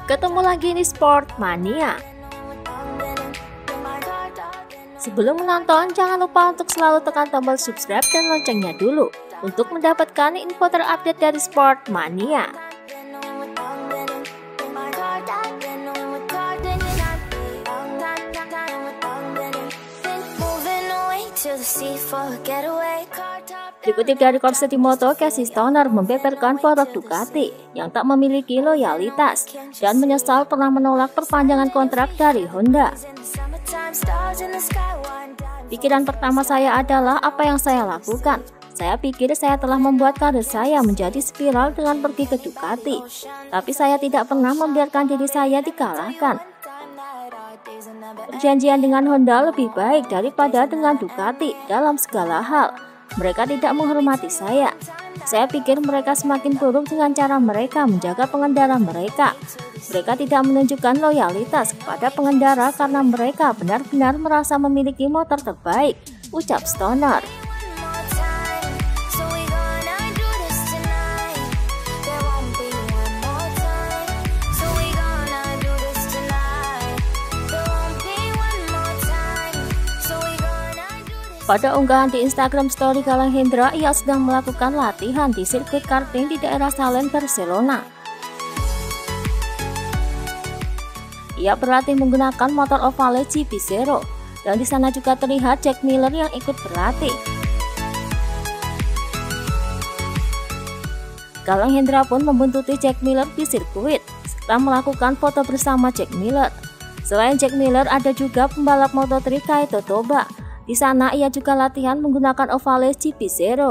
Ketemu lagi di Sport Mania. Sebelum menonton, jangan lupa untuk selalu tekan tombol subscribe dan loncengnya dulu untuk mendapatkan info terupdate dari Sport Mania. Dikutip dari Corsetimoto, Casey Stoner membeberkan produk Ducati yang tak memiliki loyalitas dan menyesal pernah menolak perpanjangan kontrak dari Honda. Pikiran pertama saya adalah apa yang saya lakukan. Saya pikir saya telah membuat karir saya menjadi spiral dengan pergi ke Ducati, tapi saya tidak pernah membiarkan diri saya dikalahkan. Perjanjian dengan Honda lebih baik daripada dengan Ducati dalam segala hal. Mereka tidak menghormati saya. Saya pikir mereka semakin buruk dengan cara mereka menjaga pengendara mereka. Mereka tidak menunjukkan loyalitas kepada pengendara karena mereka benar-benar merasa memiliki motor terbaik, ucap Stoner. Pada unggahan di Instagram Story Galang Hendra, ia sedang melakukan latihan di sirkuit karting di daerah Salen, Barcelona. Ia berlatih menggunakan motor ovale GP0 dan di sana juga terlihat Jack Miller yang ikut berlatih. Galang Hendra pun membuntuti Jack Miller di sirkuit serta melakukan foto bersama Jack Miller. Selain Jack Miller, ada juga pembalap Moto3 Kaito Toba. Di sana ia juga latihan menggunakan ovale GP0.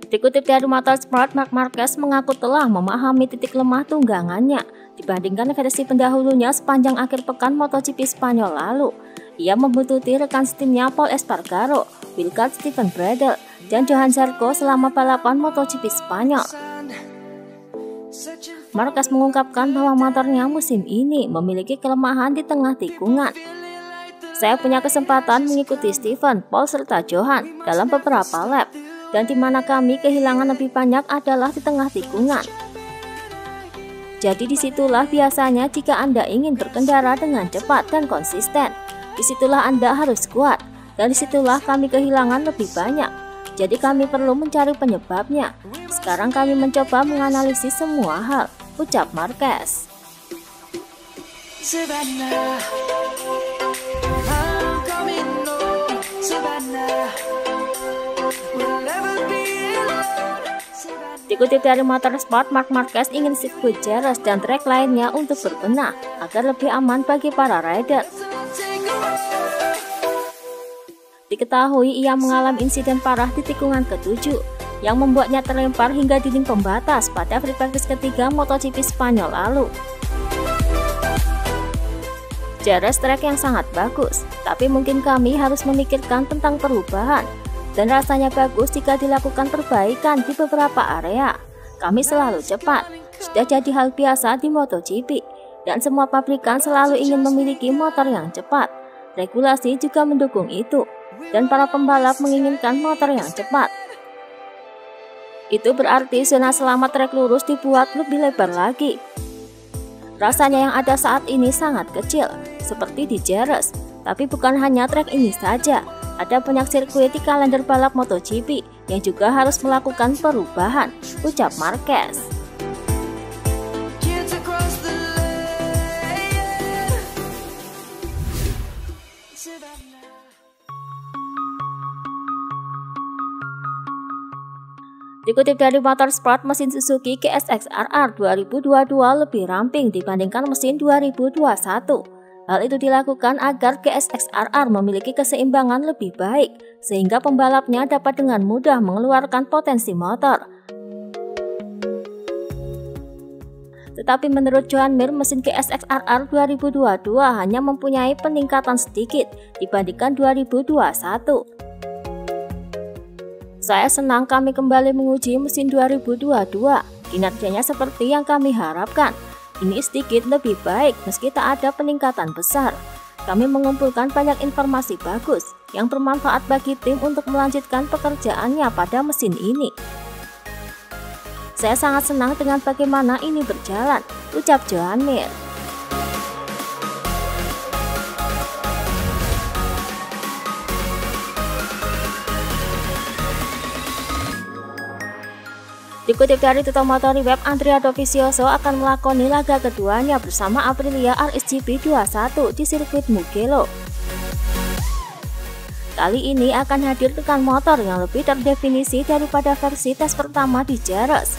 Dikutip dari Motorsport, Marc Marquez mengaku telah memahami titik lemah tunggangannya dibandingkan versi pendahulunya sepanjang akhir pekan MotoGP Spanyol lalu. Ia membuntuti rekan setimnya Pol Espargaro, Wilco Steven Bradle, dan Johan Zarco selama balapan MotoGP Spanyol. Marquez mengungkapkan bahwa motornya musim ini memiliki kelemahan di tengah tikungan. Saya punya kesempatan mengikuti Steven, Paul, serta Johan dalam beberapa lap, dan di mana kami kehilangan lebih banyak adalah di tengah tikungan. Jadi disitulah biasanya jika Anda ingin berkendara dengan cepat dan konsisten, disitulah Anda harus kuat, dan disitulah kami kehilangan lebih banyak. Jadi kami perlu mencari penyebabnya. Sekarang kami mencoba menganalisis semua hal, ucap Marquez. Dikutip dari Motorsport, Marc Marquez ingin sirkuit Jerez dan trek lainnya untuk berbenah agar lebih aman bagi para rider. Diketahui ia mengalami insiden parah di tikungan ke-7 yang membuatnya terlempar hingga dinding pembatas pada free practice ketiga MotoGP Spanyol lalu. Jerez trek yang sangat bagus, tapi mungkin kami harus memikirkan tentang perubahan. Dan rasanya bagus jika dilakukan perbaikan di beberapa area. Kami selalu cepat, sudah jadi hal biasa di MotoGP, dan semua pabrikan selalu ingin memiliki motor yang cepat. Regulasi juga mendukung itu, dan para pembalap menginginkan motor yang cepat. Itu berarti zona selamat trek lurus dibuat lebih lebar lagi. Rasanya yang ada saat ini sangat kecil, seperti di Jerez, tapi bukan hanya trek ini saja. Ada banyak sirkuit di kalender balap MotoGP yang juga harus melakukan perubahan, ucap Marquez. Dikutip dari Motorsport, mesin Suzuki GSX-RR 2022 lebih ramping dibandingkan mesin 2021. Hal itu dilakukan agar GSX-RR memiliki keseimbangan lebih baik, sehingga pembalapnya dapat dengan mudah mengeluarkan potensi motor. Tetapi menurut Joan Mir, mesin GSX-RR 2022 hanya mempunyai peningkatan sedikit dibandingkan 2021. Saya senang kami kembali menguji mesin 2022. Kinerjanya seperti yang kami harapkan. Ini sedikit lebih baik meski tak ada peningkatan besar. Kami mengumpulkan banyak informasi bagus yang bermanfaat bagi tim untuk melanjutkan pekerjaannya pada mesin ini. Saya sangat senang dengan bagaimana ini berjalan, ucap Johan Mir. Dikutip dari Tutomotori Web, Andrea Dovizioso akan melakoni laga keduanya bersama Aprilia RSGP 21 di sirkuit Mugello. Kali ini akan hadir dengan motor yang lebih terdefinisi daripada versi tes pertama di Jerez,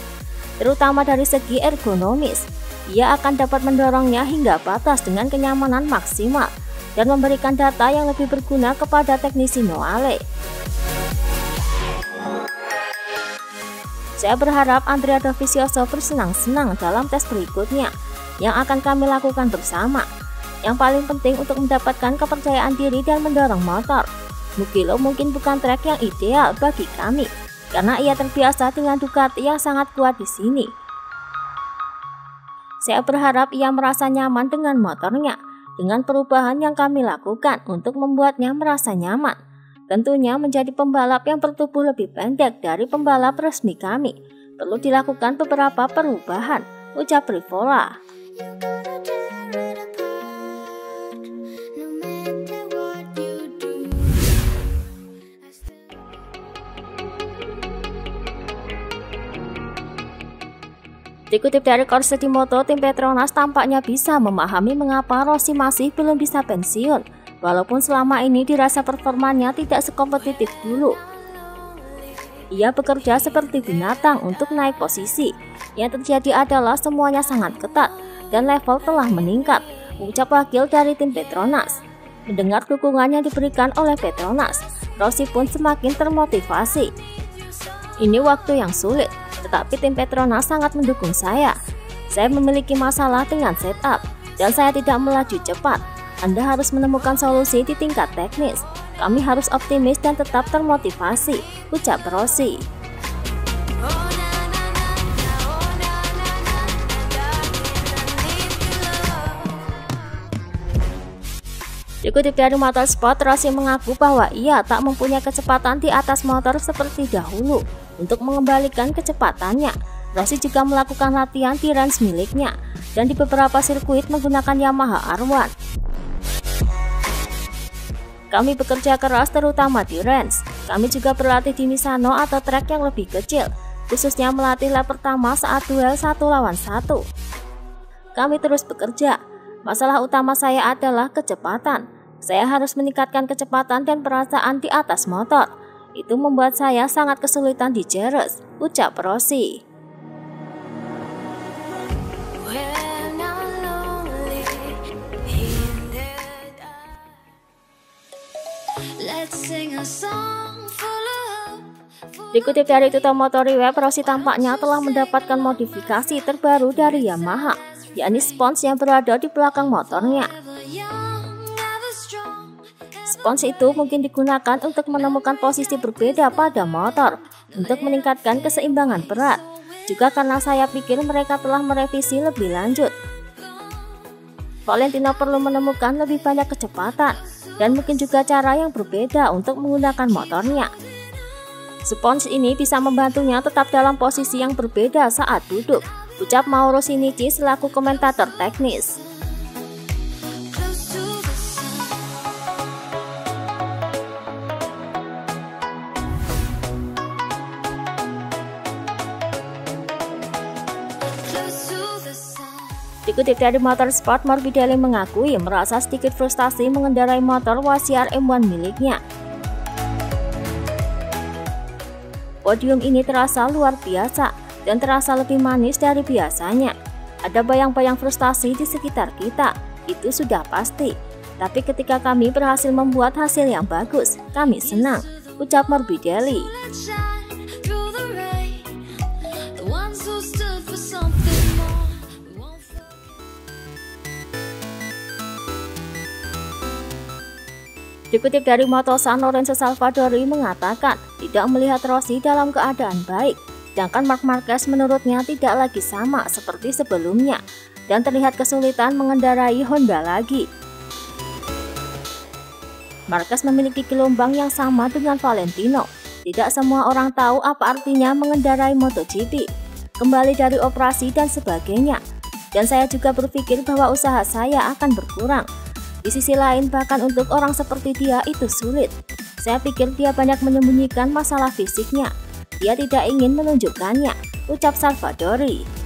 terutama dari segi ergonomis. Ia akan dapat mendorongnya hingga batas dengan kenyamanan maksimal dan memberikan data yang lebih berguna kepada teknisi Noale. Saya berharap Andrea Dovizioso bersenang-senang dalam tes berikutnya yang akan kami lakukan bersama. Yang paling penting untuk mendapatkan kepercayaan diri dan mendorong motor. Mugello mungkin bukan trek yang ideal bagi kami karena ia terbiasa dengan Ducati yang sangat kuat di sini. Saya berharap ia merasa nyaman dengan motornya dengan perubahan yang kami lakukan untuk membuatnya merasa nyaman. Tentunya menjadi pembalap yang bertubuh lebih pendek dari pembalap resmi kami. Perlu dilakukan beberapa perubahan, ucap Rivola. Dikutip dari Corse di Moto, tim Petronas tampaknya bisa memahami mengapa Rossi masih belum bisa pensiun, walaupun selama ini dirasa performanya tidak sekompetitif dulu. Ia bekerja seperti binatang untuk naik posisi. Yang terjadi adalah semuanya sangat ketat dan level telah meningkat, ucap wakil dari tim Petronas. Mendengar dukungan yang diberikan oleh Petronas, Rossi pun semakin termotivasi. Ini waktu yang sulit, tetapi tim Petronas sangat mendukung saya. Saya memiliki masalah dengan setup dan saya tidak melaju cepat. Anda harus menemukan solusi di tingkat teknis. Kami harus optimis dan tetap termotivasi, ucap Rossi. Dikutip dari Motorsport, Rossi mengaku bahwa ia tak mempunyai kecepatan di atas motor seperti dahulu. Untuk mengembalikan kecepatannya, Rossi juga melakukan latihan di range miliknya dan di beberapa sirkuit menggunakan Yamaha R1. Kami bekerja keras terutama di range. Kami juga berlatih di Misano atau trek yang lebih kecil, khususnya melatih lap pertama saat duel 1 lawan 1. Kami terus bekerja. Masalah utama saya adalah kecepatan. Saya harus meningkatkan kecepatan dan perasaan di atas motor. Itu membuat saya sangat kesulitan di Jerez, ucap Rossi. Dikutip dari Tutomotori Web, Rossi tampaknya telah mendapatkan modifikasi terbaru dari Yamaha, yakni spons yang berada di belakang motornya. Spons itu mungkin digunakan untuk menemukan posisi berbeda pada motor, untuk meningkatkan keseimbangan berat. Juga karena saya pikir mereka telah merevisi lebih lanjut. Valentino perlu menemukan lebih banyak kecepatan, dan mungkin juga cara yang berbeda untuk menggunakan motornya. Spons ini bisa membantunya tetap dalam posisi yang berbeda saat duduk, ucap Mauro Shinichi selaku komentator teknis. Dikutip dari Motorsport, Morbidelli mengakui merasa sedikit frustasi mengendarai motor WRC M1 miliknya. Podium ini terasa luar biasa dan terasa lebih manis dari biasanya. Ada bayang-bayang frustasi di sekitar kita, itu sudah pasti. Tapi ketika kami berhasil membuat hasil yang bagus, kami senang, ucap Morbidelli. Dikutip dari Motosan, Lorenzo Salvadori mengatakan tidak melihat Rossi dalam keadaan baik, sedangkan Marc Marquez menurutnya tidak lagi sama seperti sebelumnya. dan terlihat kesulitan mengendarai Honda lagi. Marquez memiliki gelombang yang sama dengan Valentino. Tidak semua orang tahu apa artinya mengendarai MotoGP, kembali dari operasi dan sebagainya. Dan saya juga berpikir bahwa usaha saya akan berkurang. Di sisi lain, bahkan untuk orang seperti dia itu sulit. Saya pikir dia banyak menyembunyikan masalah fisiknya. Dia tidak ingin menunjukkannya, ucap Salvadori.